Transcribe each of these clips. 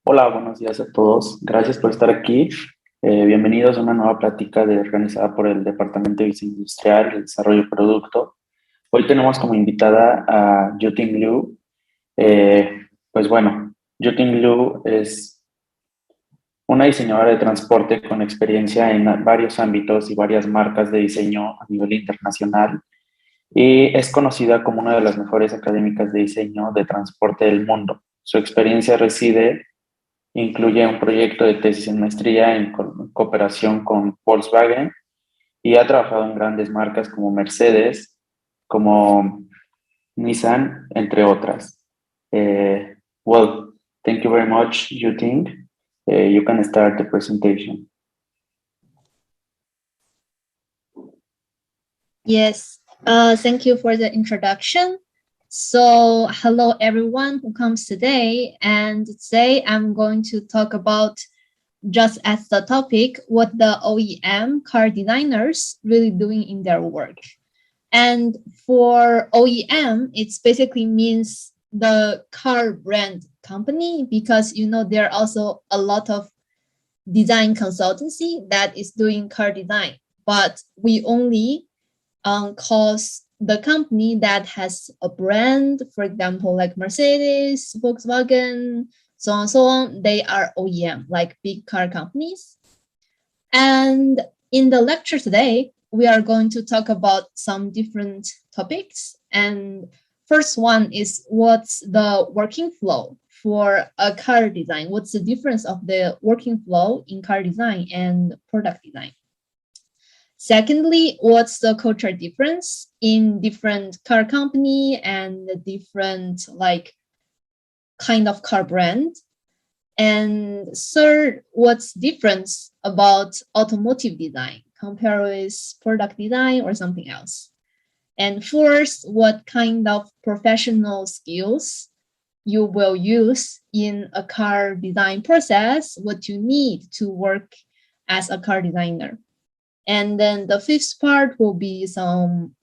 Hola, buenos días a todos. Gracias por estar aquí. Bienvenidos a una nueva plática organizada por el Departamento de Diseño Industrial y Desarrollo de Producto. Hoy tenemos como invitada a Yuting Liu. Pues bueno, Yuting Liu es una diseñadora de transporte con experiencia en varios ámbitos y varias marcas de diseño a nivel internacional y es conocida como una de las mejores académicas de diseño de transporte del mundo. Su experiencia incluye un proyecto de tesis en maestría en cooperación con Volkswagen y ha trabajado en grandes marcas como Mercedes, como Nissan, entre otras. Eh, well, thank you very much, Yuting. You can start the presentation. Yes, thank you for the introduction. So hello everyone who comes today, and today I'm going to talk about, just as the topic, what the OEM car designers really doing in their work. And for OEM, it's basically means the car brand company, because there are also a lot of design consultancy that is doing car design, but we only calls the company that has a brand, for example, like Mercedes, Volkswagen, so on and so on. They are OEM, like big car companies. And in the lecture today, we are going to talk about some different topics. And first one is, what's the working flow for a car design? What's the difference of the working flow in car design and product design? Secondly, what's the cultural difference in different car company and different kind of car brand? And third, what's difference about automotive design compared with product design or something else? And fourth, what kind of professional skills you will use in a car design process, what you need to work as a car designer. And then the fifth part will be some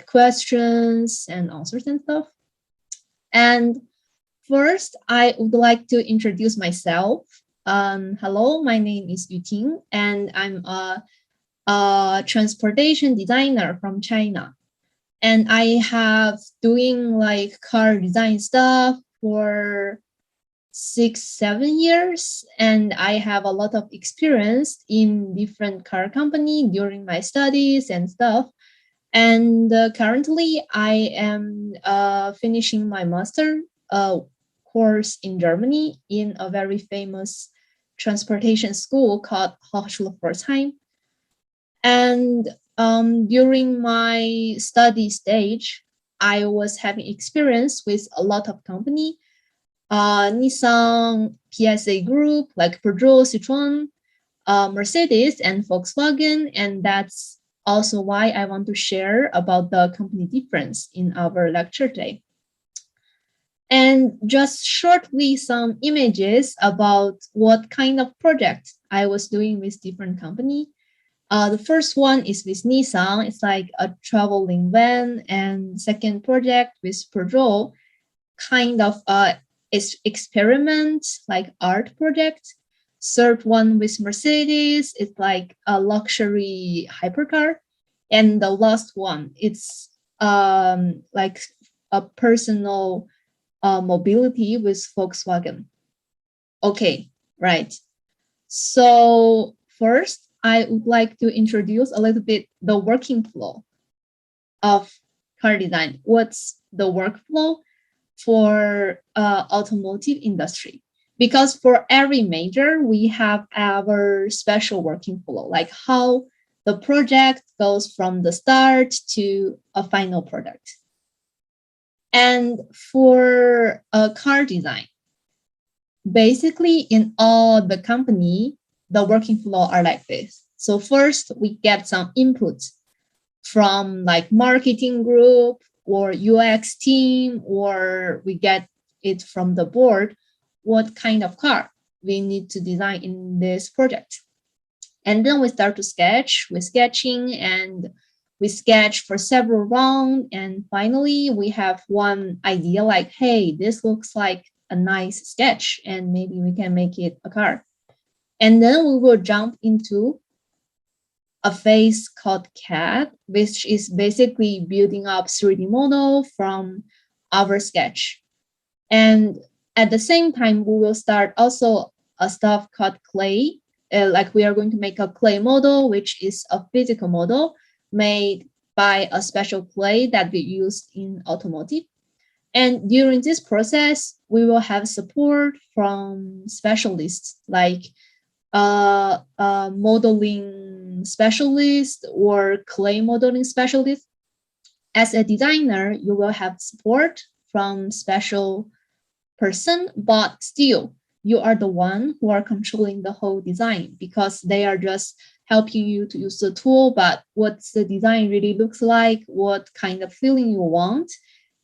questions and answers and stuff. And first, I would like to introduce myself. Hello, my name is Yuting, and I'm a transportation designer from China. And I have doing car design stuff for 6-7 years, and I have a lot of experience in different car company during my studies and stuff. And currently I am finishing my master course in Germany in a very famous transportation school called Hochschule Pforzheim. And during my study stage, I was having experience with a lot of company, Nissan, PSA Group, like Peugeot, Citroën, Mercedes, and Volkswagen. And that's also why I want to share about the company difference in our lecture today. And just shortly, some images about what kind of project I was doing with different company. The first one is with Nissan. It's like a traveling van. And second project with Peugeot, kind of experiment, like art project. Third one with Mercedes, it's like a luxury hypercar. And the last one, it's like a personal mobility with Volkswagen. Okay, right. So first, I would like to introduce a little bit the working flow of car design. What's the workflow for automotive industry? Because for every major, we have our special working flow, like how the project goes from the start to a final product. And for a car design, basically in all the company, the working flow are like this. So first, we get some input from like marketing group or UX team, or we get it from the board, what kind of car we need to design in this project. And then we start to sketch with sketching, and we sketch for several rounds. And finally, we have one idea like, hey, this looks like a nice sketch, and maybe we can make it a car. And then we will jump into a phase called CAD, which is basically building up 3D model from our sketch. And at the same time, we will start also a stuff called clay. Like we are going to make a clay model, which is a physical model made by a special clay that we use in automotive. And during this process, we will have support from specialists like modeling specialist or clay modeling specialist. As a designer, you will have support from special person, but still you are the one who are controlling the whole design, because they are just helping you to use the tool, but what the design really looks like, what kind of feeling you want,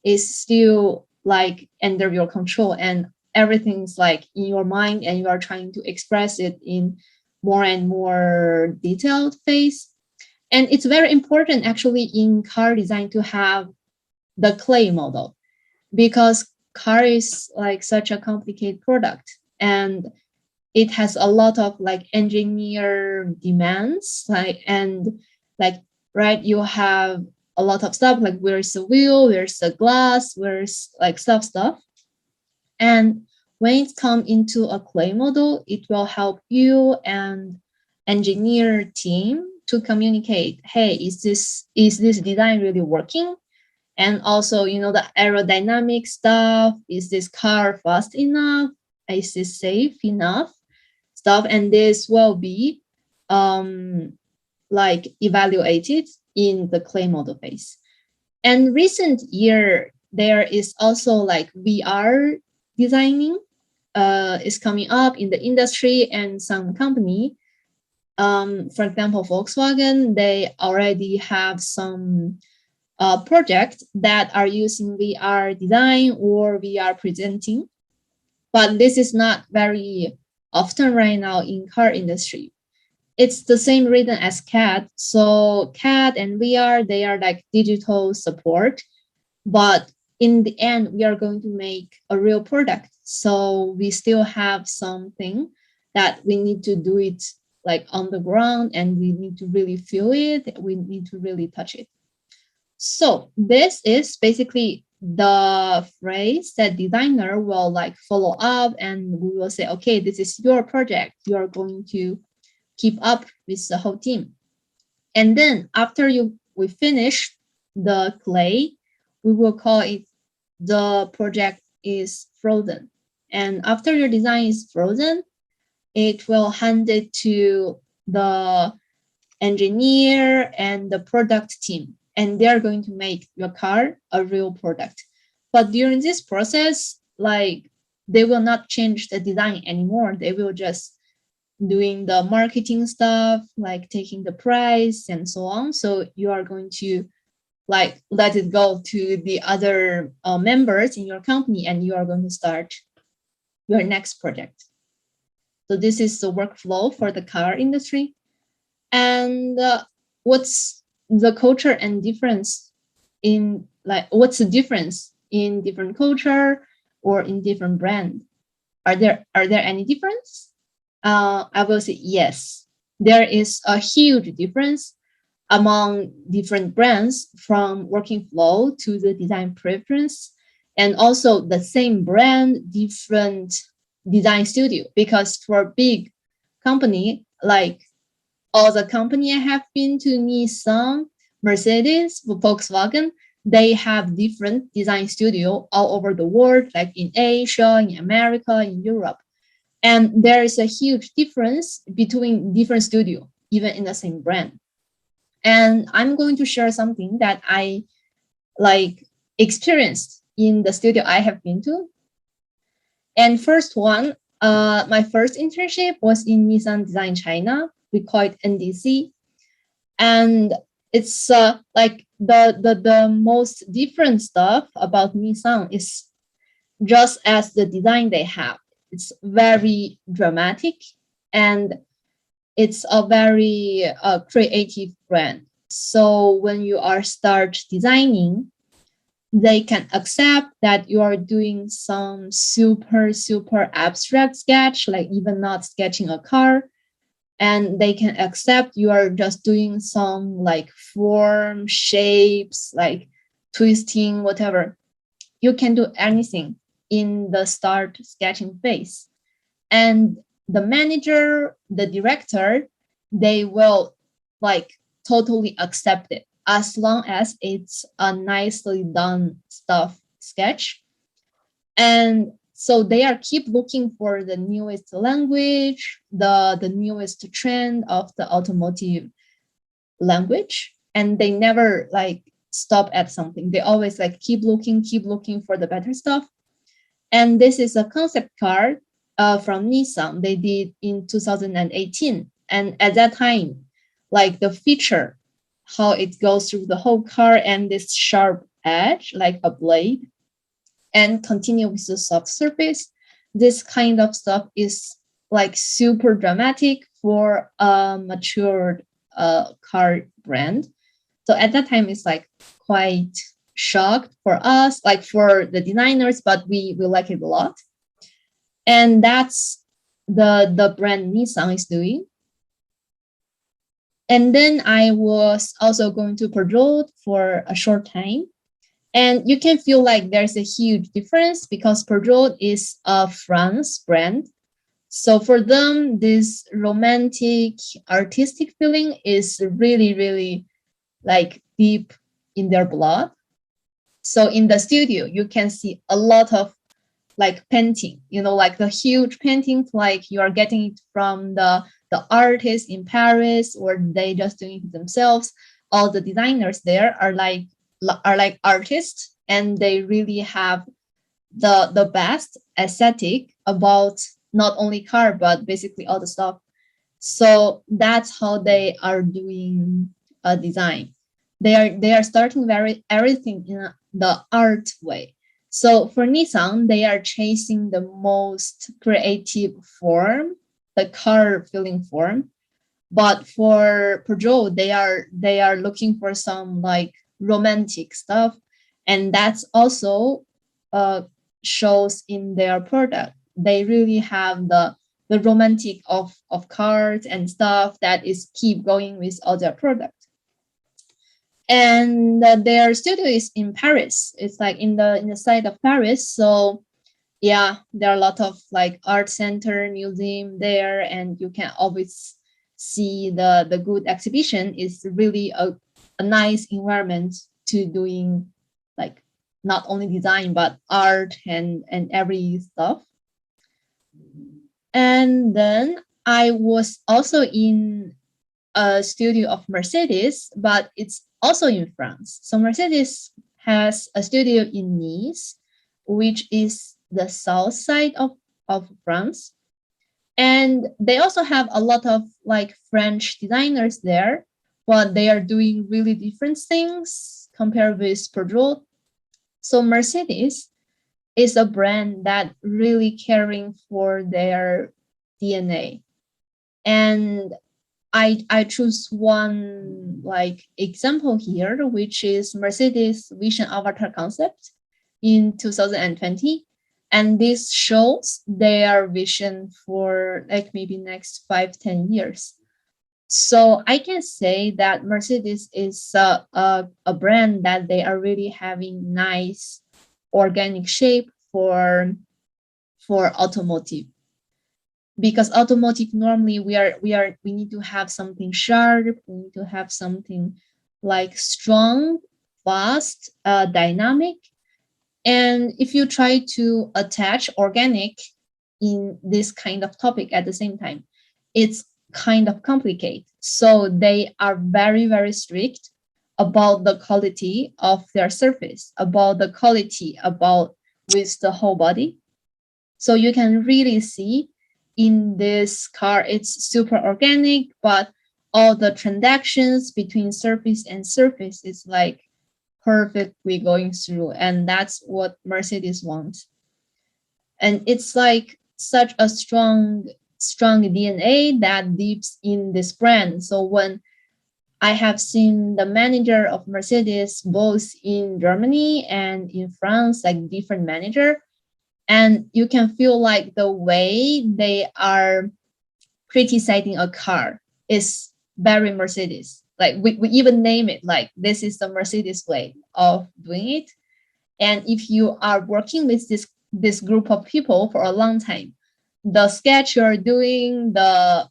is still like under your control, and everything's like in your mind, and you are trying to express it in more and more detailed phase. And it's very important actually in car design to have the clay model, because car is like such a complicated product, and it has a lot of like engineer demands, like, and like, right, you have a lot of stuff like where's the wheel, where's the glass, where's like stuff. And when it comes into a clay model, it will help you and engineer team to communicate, hey, is this design really working? And also, you know, the aerodynamic stuff, is this car fast enough? Is this safe enough? Stuff, and this will be like evaluated in the clay model phase. And recent year, there is also like VR designing is coming up in the industry, and some company, for example, Volkswagen, they already have some projects that are using VR design or VR presenting, but this is not very often right now in car industry. It's the same reason as CAD. So CAD and VR, they are like digital support, but in the end, we are going to make a real product. So we still have something that we need to do it like on the ground, and we need to really feel it. We need to really touch it. So this is basically the phrase that designer will like follow up, and we will say, okay, this is your project. You are going to keep up with the whole team. And then after we finish the clay, we will call it the project is frozen. And after your design is frozen, it will hand it to the engineer and the product team, and they're going to make your car a real product. But during this process, like, they will not change the design anymore. They will just doing the marketing stuff, like taking the price and so on. So you are going to like let it go to the other members in your company, and you are going to start your next project. So this is the workflow for the car industry. And what's the culture and difference in like, what's the difference in different culture or in different brand? Are there any difference? I will say yes. There is a huge difference among different brands, from working flow to the design preference, and also the same brand, different design studio. Because for big company, like all the company I have been to, Nissan, Mercedes, Volkswagen, they have different design studio all over the world, like in Asia, in America, in Europe. And there is a huge difference between different studio, even in the same brand. And I'm going to share something that I like experienced in the studio I have been to. And first one, my first internship was in Nissan Design China. We call it NDC. And it's like the most different stuff about Nissan is just as the design they have. It's very dramatic, and it's a very creative brand. So when you are start designing, They can accept that you are doing some super abstract sketch, like even not sketching a car. And they can accept you are just doing some like form, shapes, like twisting, whatever. You can do anything in the start sketching phase. And the manager, the director, they will like totally accept it as long as it's a nicely done stuff sketch. And so they are keep looking for the newest language, the newest trend of the automotive language, and they never like stop at something. They always like keep looking for the better stuff. And this is a concept car from Nissan. They did in 2018, and at that time, like the feature, how it goes through the whole car and this sharp edge, like a blade, and continue with the soft surface. This kind of stuff is like super dramatic for a matured car brand. So at that time, it's like quite shocked for us, like for the designers, but we like it a lot. And that's the brand Nissan is doing. And then I was also going to Peugeot for a short time. And you can feel like there's a huge difference because Peugeot is a France brand. So for them, this romantic, artistic feeling is really like deep in their blood. So in the studio, you can see a lot of like painting, like the huge paintings, like you are getting it from the artists in Paris, or they just doing it themselves. All the designers there are like artists, and they really have the best aesthetic about not only car but basically all the stuff. So that's how they are doing a design. They are starting everything in the art way. So for Nissan, they are chasing the most creative form, the car feeling form. But for Peugeot, they are looking for some like romantic stuff, and that's also shows in their product. They really have the romantic of cars and stuff that is keep going with all their products. And their studio is in Paris. It's like in the side of Paris. So yeah, there are a lot of like art center, museum there, and you can always see the good exhibition. Is really a nice environment to doing like not only design but art and every stuff. And then I was also in a studio of Mercedes, but it's also in France. So Mercedes has a studio in Nice, which is the south side of France. And they also have a lot of like French designers there, but they are doing really different things compared with Peugeot. So Mercedes is a brand that really caring for their DNA. And I choose one like example here, which is Mercedes Vision Avatar concept in 2020. And this shows their vision for like maybe next 5-10 years. So I can say that Mercedes is a brand that they are really having nice organic shape for automotive. Because automotive normally we need to have something sharp, we need to have something like strong, fast, dynamic. And if you try to attach organic in this kind of topic at the same time, it's kind of complicated. So they are very strict about the quality of their surface, about the quality about with the whole body. So you can really see in this car, it's super organic, but all the transactions between surface and surface is like perfectly going through. And that's what Mercedes wants. And it's like such a strong DNA that deeps in this brand. So when I have seen the manager of Mercedes both in Germany and in France, like different manager. And you can feel like the way they are criticizing a car is very Mercedes. Like we even name it like this is the Mercedes way of doing it. And if you are working with this group of people for a long time, the sketch you're doing, the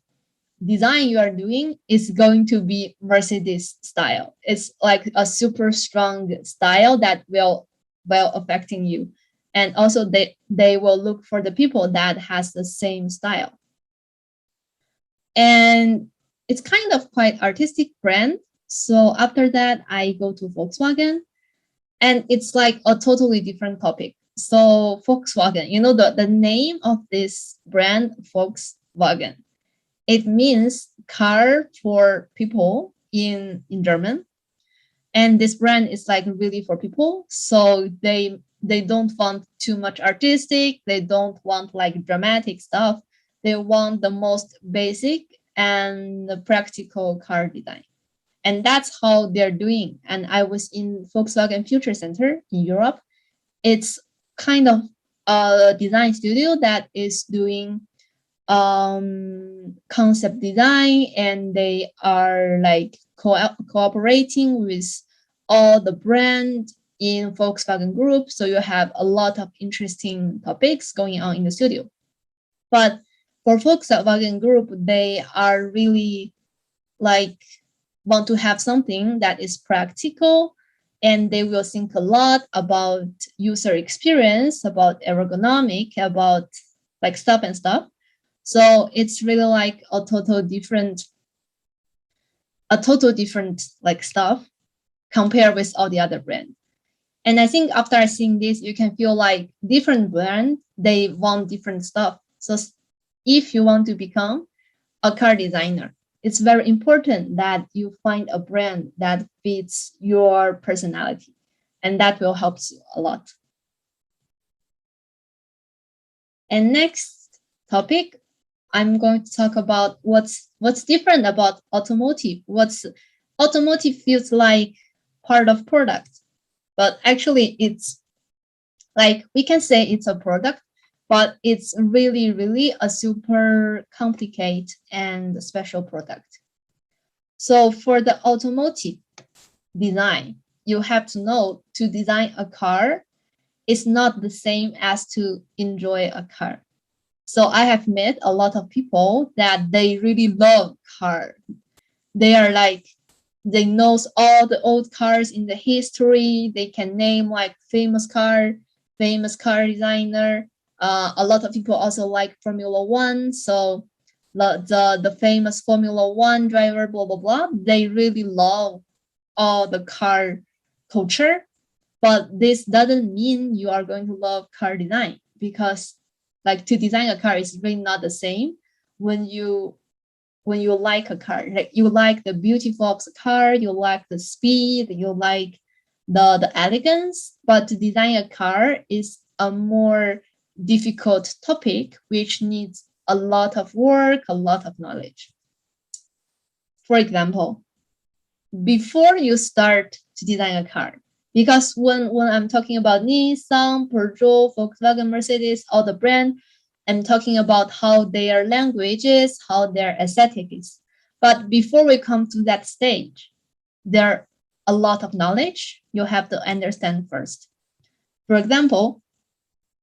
design you are doing is going to be Mercedes style. It's like a super strong style that will affecting you. And also they will look for the people that has the same style. And it's kind of quite artistic brand. So after that, I go to Volkswagen, and it's like a totally different topic. So Volkswagen, you know, the name of this brand, Volkswagen, it means car for people in German. And this brand is like really for people. So they don't want too much artistic. They don't want like dramatic stuff. They want the most basic and practical car design. And that's how they're doing. And I was in Volkswagen Future Center in Europe. It's kind of a design studio that is doing concept design, and they are like cooperating with all the brand in Volkswagen Group. So you have a lot of interesting topics going on in the studio. But for Volkswagen Group, they are really like want to have something that is practical, and they will think a lot about user experience, about ergonomic, about like stuff and stuff. So it's really like a total different like stuff compared with all the other brands. And I think after seeing this, you can feel like different brand, they want different stuff. So if you want to become a car designer, it's very important that you find a brand that fits your personality, and that will help you a lot. And next topic, I'm going to talk about what's different about automotive. Automotive feels like part of product, but actually it's like we can say it's a product, but it's really, really a super complicated and special product. So for the automotive design, you have to know to design a car is not the same as to enjoy a car. So I have met a lot of people that they really love car. They are like, they know all the old cars in the history. They can name like famous car designer. A lot of people also like Formula One. So the famous Formula One driver, blah, blah, blah. They really love all the car culture. But this doesn't mean you are going to love car design, because like to design a car is really not the same when you like a car. Like you like the beauty of the car, you like the speed, you like the elegance, but to design a car is a more difficult topic which needs a lot of work, a lot of knowledge. For example, before you start to design a car, because when I'm talking about Nissan, Peugeot, Volkswagen, Mercedes, all the brand, I'm talking about how their language is, how their aesthetic is. But before we come to that stage, there are a lot of knowledge you have to understand first. For example,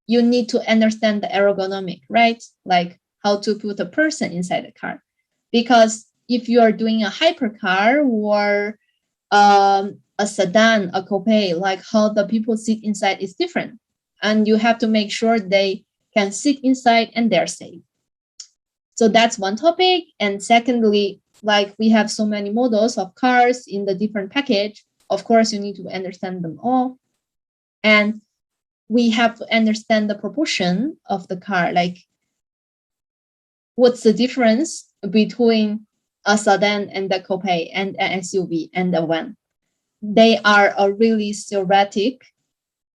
you need to understand the ergonomic, right? Like how to put a person inside the car. Because if you are doing a hypercar or a sedan, a coupe, like how the people sit inside is different. And you have to make sure they can sit inside and they're safe. So that's one topic. And secondly, like we have so many models of cars in the different package. Of course, you need to understand them all. And we have to understand the proportion of the car. Like what's the difference between a sedan and the coupe and an SUV and the van? They are a really theoretic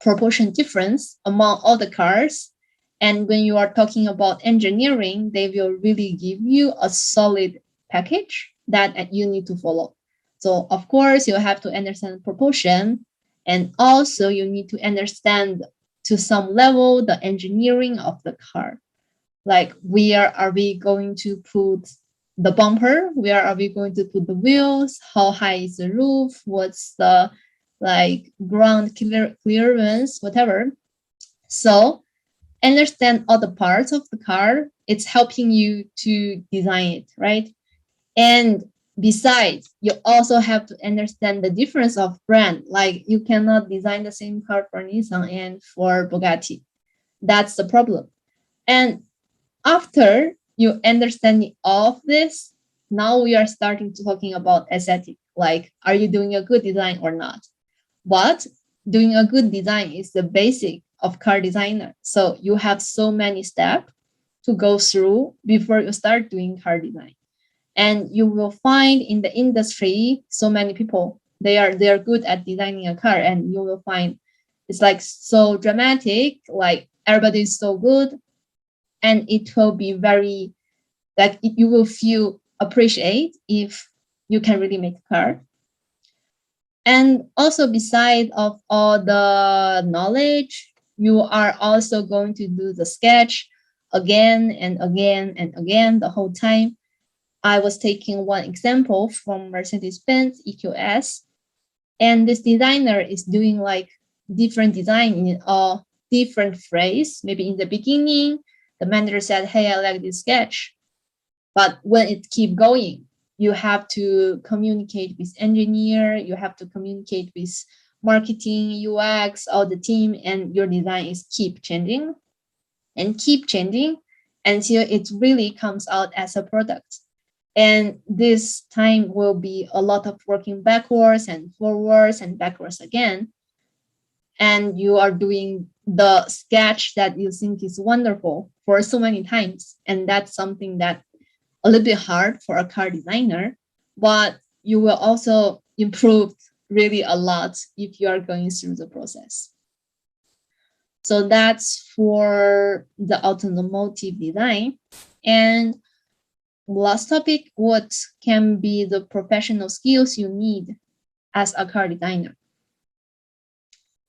proportion difference among all the cars. And when you are talking about engineering, they will really give you a solid package that you need to follow. So of course, you have to understand proportion, and also you need to understand to some level the engineering of the car. Like where are we going to put the bumper? Where are we going to put the wheels? How high is the roof? What's the like ground clearance, whatever. So understand all the parts of the car. It's helping you to design it, right? And besides, you also have to understand the difference of brand. Like you cannot design the same car for Nissan and for Bugatti. That's the problem. And after you understanding all of this, now we are starting to talking about aesthetic. Like, are you doing a good design or not? But doing a good design is the basic of car designer. So you have so many steps to go through before you start doing car design. And you will find in the industry so many people they are good at designing a car, and you will find it's like so dramatic, like everybody is so good, and it will be very like you will feel appreciate if you can really make a car. And also beside of all the knowledge, you are also going to do the sketch again and again and again the whole time. I was taking one example from Mercedes-Benz EQS, and this designer is doing like different design in a different phrase. Maybe in the beginning, the manager said, "Hey, I like this sketch," but when it keep going, you have to communicate with engineer, you have to communicate with marketing, UX, all the team, and your design is keep changing until it really comes out as a product. And this time will be a lot of working backwards and forwards and backwards again. And you are doing the sketch that you think is wonderful for so many times. And that's something that a little bit hard for a car designer, but you will also improve really a lot if you are going through the process. So that's for the automotive design. And last topic, what can be the professional skills you need as a car designer?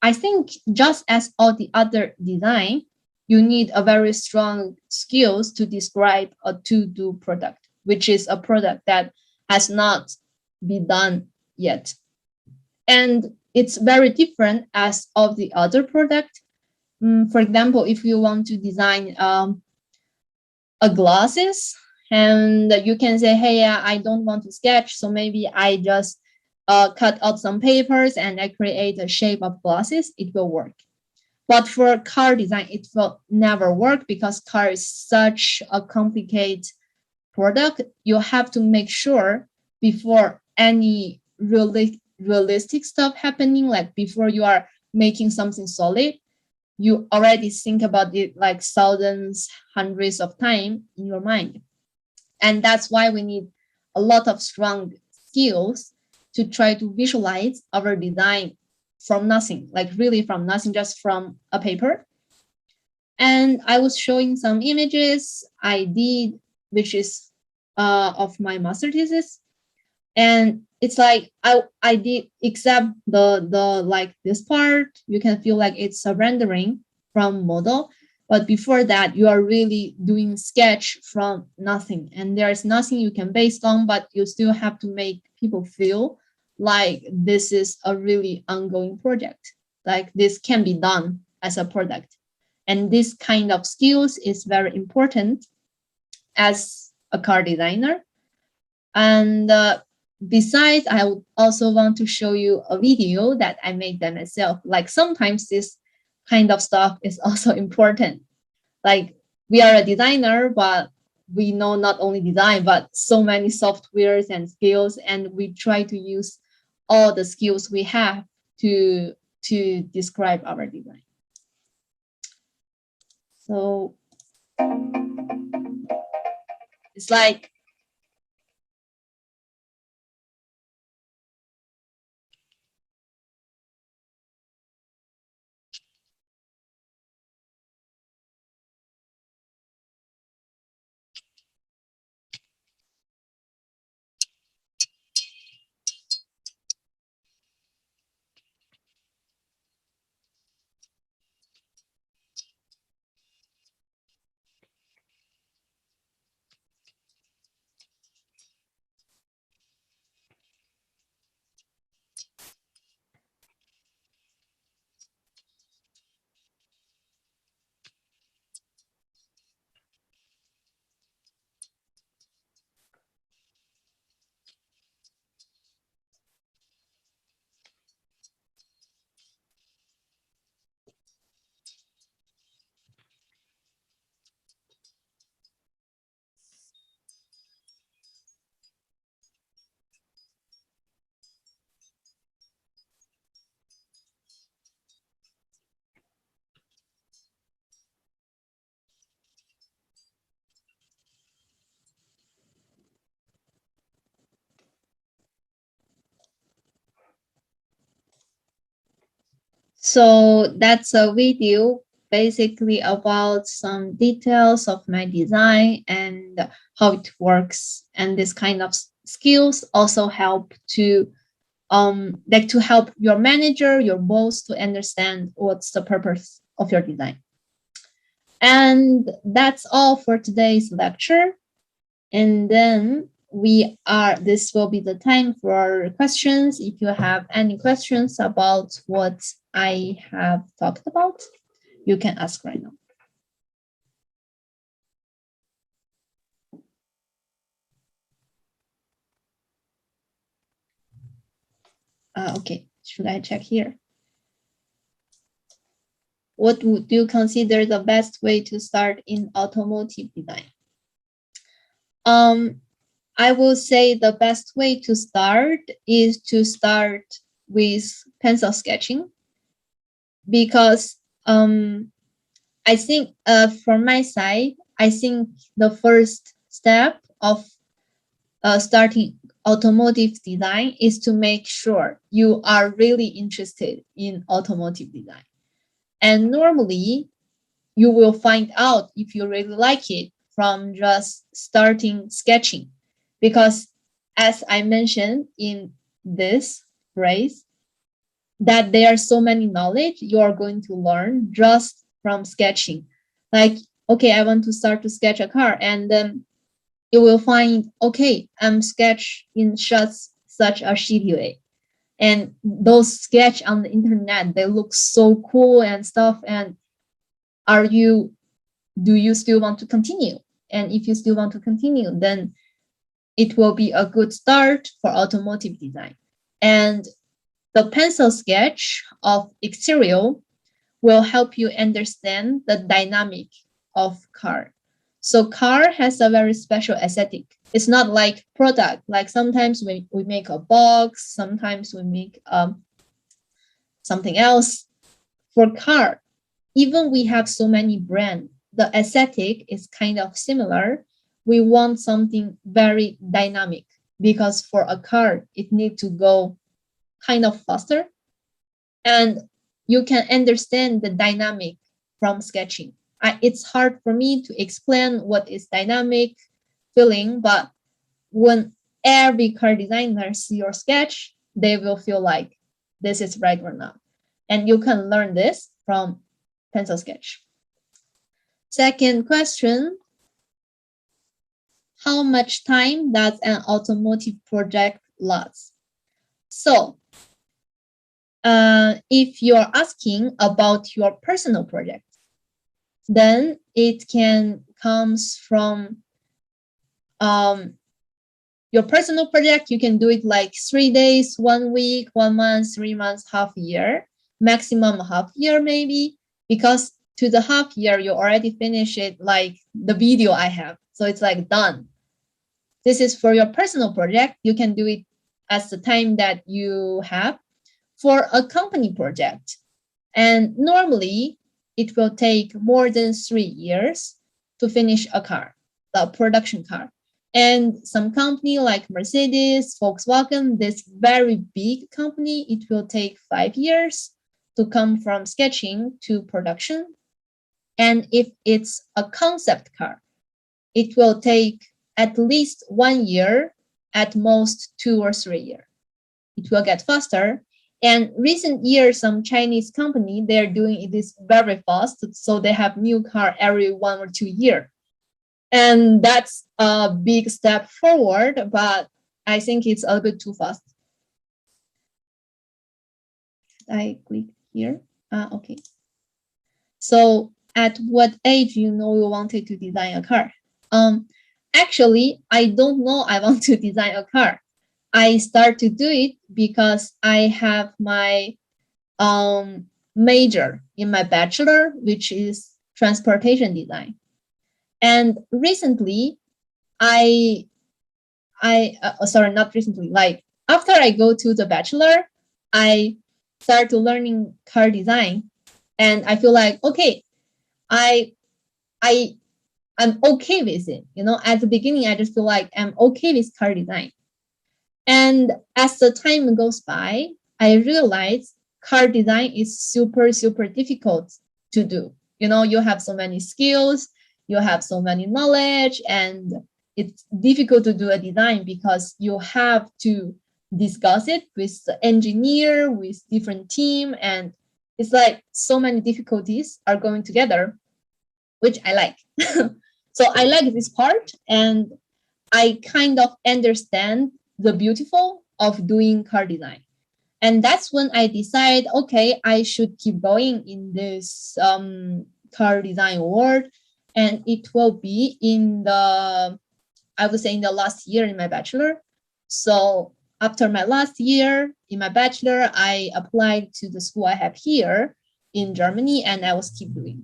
I think just as all the other design, you need a very strong skills to describe a to-do product, which is a product that has not been done yet. And it's very different as of the other product. For example, if you want to design a glasses, and you can say, hey, I don't want to sketch, so maybe I just cut out some papers and I create a shape of glasses, it will work. But for car design, it will never work because car is such a complicated product. You have to make sure before any realistic stuff happening, like before you are making something solid, you already think about it like thousands, hundreds of times in your mind. And that's why we need a lot of strong skills to try to visualize our design from nothing, like really from nothing, just from a paper. And I was showing some images I did, which is of my master thesis. And it's like I did except the like this part, you can feel like it's a rendering from model. But before that, you are really doing sketch from nothing. And there is nothing you can base on, but you still have to make people feel like this is a really ongoing project. Like this can be done as a product. And this kind of skills is very important as a car designer. And besides, I would also want to show you a video that I made by myself. Like sometimes this kind of stuff is also important. Like we are a designer, but we know not only design, but so many softwares and skills, and we try to use all the skills we have to describe our design. So it's like So that's a video basically about some details of my design and how it works. And this kind of skills also help to like to help your manager, your boss to understand what's the purpose of your design. And that's all for today's lecture. And then this will be the time for questions. If you have any questions about what I have talked about, you can ask right now. Okay, should I check here? What would you consider the best way to start in automotive design? I will say the best way to start is to start with pencil sketching, because I think from my side, I think the first step of starting automotive design is to make sure you are really interested in automotive design. And normally, you will find out if you really like it from just starting sketching. Because as I mentioned in this phrase, that there are so many knowledge you are going to learn just from sketching. Like, okay, I want to start to sketch a car, and then you will find, okay, I'm sketch in such a shitty way. And those sketch on the internet, they look so cool and stuff. And do you still want to continue? And if you still want to continue, then it will be a good start for automotive design. And the pencil sketch of exterior will help you understand the dynamic of car. So car has a very special aesthetic. It's not like product. Like sometimes we make a box, sometimes we make something else. For car, even we have so many brands, the aesthetic is kind of similar. We want something very dynamic, because for a car, it needs to go kind of faster. And you can understand the dynamic from sketching. It's hard for me to explain what is dynamic feeling, but when every car designer see your sketch, they will feel like this is right or not. And you can learn this from pencil sketch. Second question, how much time does an automotive project last? So if you're asking about your personal project, then it can comes from your personal project. You can do it like 3 days, 1 week, 1 month, 3 months, half year, maximum half year maybe, because to the half year, you already finish it, like the video I have. So it's like done. This is for your personal project. You can do it as the time that you have. For a company project, and normally it will take more than 3 years to finish a car, the production car. And some company like Mercedes, Volkswagen, this very big company, it will take 5 years to come from sketching to production. And if it's a concept car, it will take at least 1 year, at most 2 or 3 years. It will get faster. And recent years, some Chinese company, they're doing this very fast. So they have new car every 1 or 2 years. And that's a big step forward, but I think it's a bit too fast. I click here. Okay. So at what age you know you wanted to design a car? Actually, I don't know I want to design a car. I start to do it because I have my major in my bachelor, which is transportation design. And recently, sorry, not recently, like after I go to the bachelor, I start to learning car design, and I feel like, okay, I'm okay with it. You know, at the beginning, I just feel like I'm okay with car design. And as the time goes by, I realized car design is super difficult to do. You know, you have so many skills, you have so many knowledge, and it's difficult to do a design because you have to discuss it with the engineer, with different team, and it's like so many difficulties are going together, which I like. So I like this part, and I kind of understand the beautiful of doing car design. And that's when I decide, okay, I should keep going in this car design world. And it will be in the, I would say in the last year in my bachelor. So after my last year in my bachelor, I applied to the school I have here in Germany, and I was keep doing.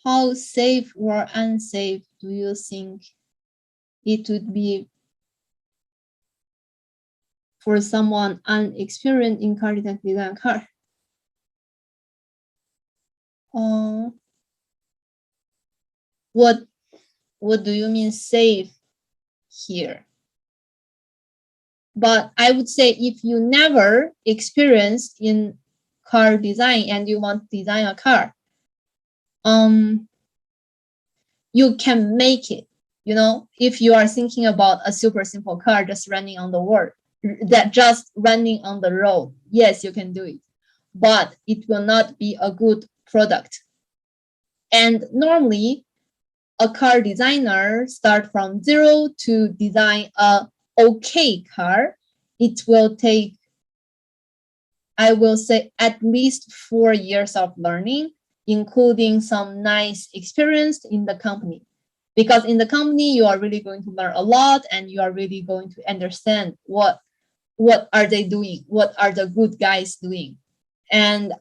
How safe or unsafe do you think it would be for someone unexperienced in car design to design a car? What do you mean safe here? But I would say if you never experienced in car design and you want to design a car, you can make it. You know, if you are thinking about a super simple car just running on the road, yes, you can do it, but it will not be a good product. And normally, a car designer start from zero to design a okay car. It will take, I will say, at least 4 years of learning, including some nice experience in the company. Because in the company, you are really going to learn a lot, and you are really going to understand what are they doing, what are the good guys doing. And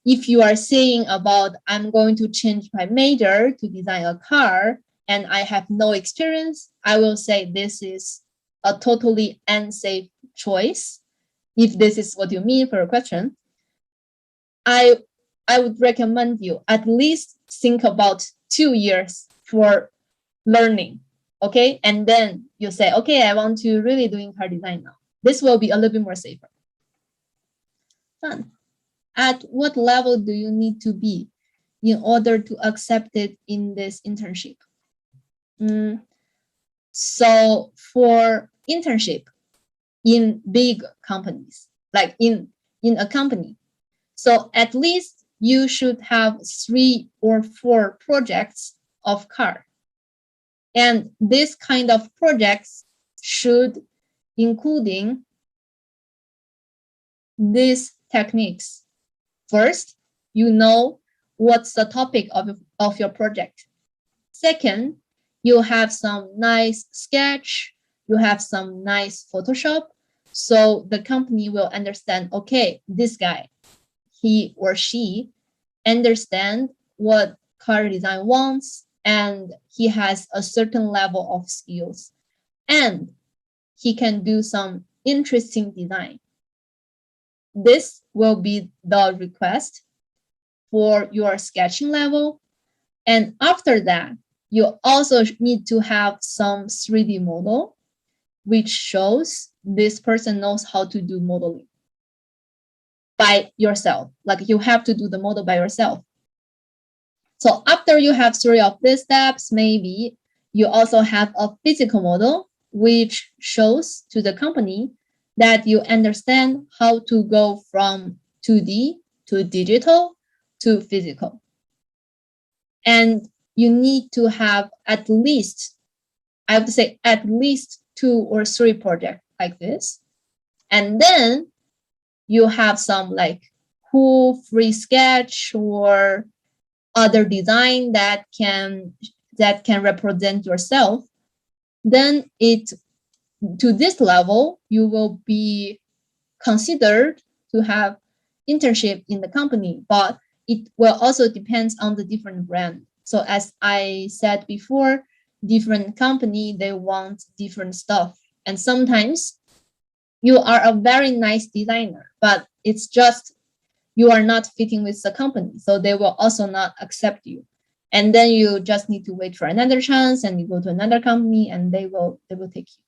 if you are saying about, I'm going to change my major to design a car and I have no experience, I will say this is a totally unsafe choice. If this is what you mean for your question, I would recommend you at least think about 2 years for learning, okay? And then you say, okay, I want to really doing car design now. This will be a little bit more safer. Done. At what level do you need to be in order to accept it in this internship? So for internship in big companies, like in a company, so at least you should have 3 or 4 projects of car. And this kind of projects should including these techniques. First, you know what's the topic of your project. Second, you have some nice sketch, you have some nice Photoshop, so the company will understand, okay, this guy, he or she understand what car design wants, and he has a certain level of skills, and he can do some interesting design. This will be the request for your sketching level. And after that, you also need to have some 3D model, which shows this person knows how to do modeling by yourself. Like you have to do the model by yourself. So after you have 3 of these steps, maybe you also have a physical model, which shows to the company that you understand how to go from 2D to digital to physical. And you need to have at least, I would say at least 2 or 3 projects like this. And then you have some like cool free sketch or other design that can represent yourself. Then to this level, you will be considered to have internship in the company, but it will also depend on the different brand. So as I said before, different company, they want different stuff. And sometimes you are a very nice designer, but it's just you are not fitting with the company. So they will also not accept you. And then you just need to wait for another chance and you go to another company and they will take you.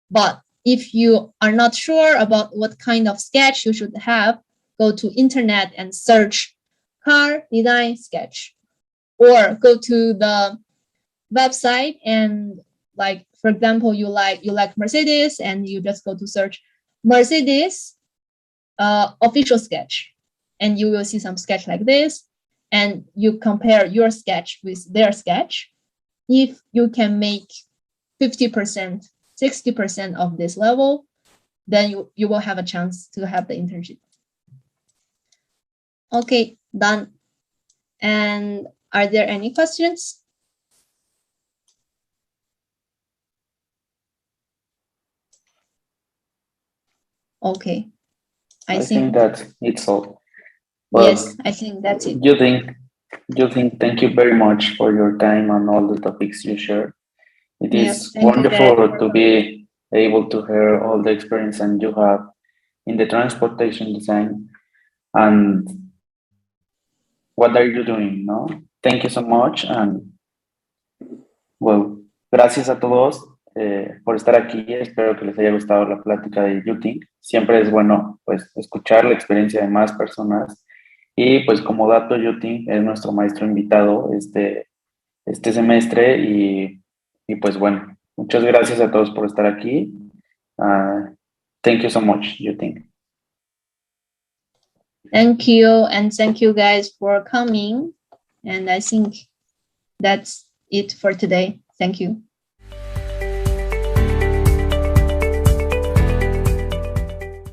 But if you are not sure about what kind of sketch you should have, go to internet and search car design sketch, or go to the website and, like, for example, you like Mercedes, and you just go to search Mercedes official sketch, and you will see some sketch like this, and you compare your sketch with their sketch. If you can make 50%, 60% of this level, then you will have a chance to have the internship. Okay, done. And are there any questions? Okay, I think that it's all. Well, yes, I think that's it. Yuting, thank you very much for your time and all the topics you shared. It Yes, is thank you, wonderful to be able to hear all the experience and you have in the transportation design and what are you doing, no? Thank you so much and well, gracias a todos por estar aquí. Espero que les haya gustado la plática de Yuting. Siempre es bueno pues escuchar la experiencia de más personas y pues como dato Yuting es nuestro maestro invitado este semestre y pues bueno, muchas gracias a todos por estar aquí. Thank you so much, Yuting. Thank you, and thank you guys for coming. And I think that's it for today. Thank you.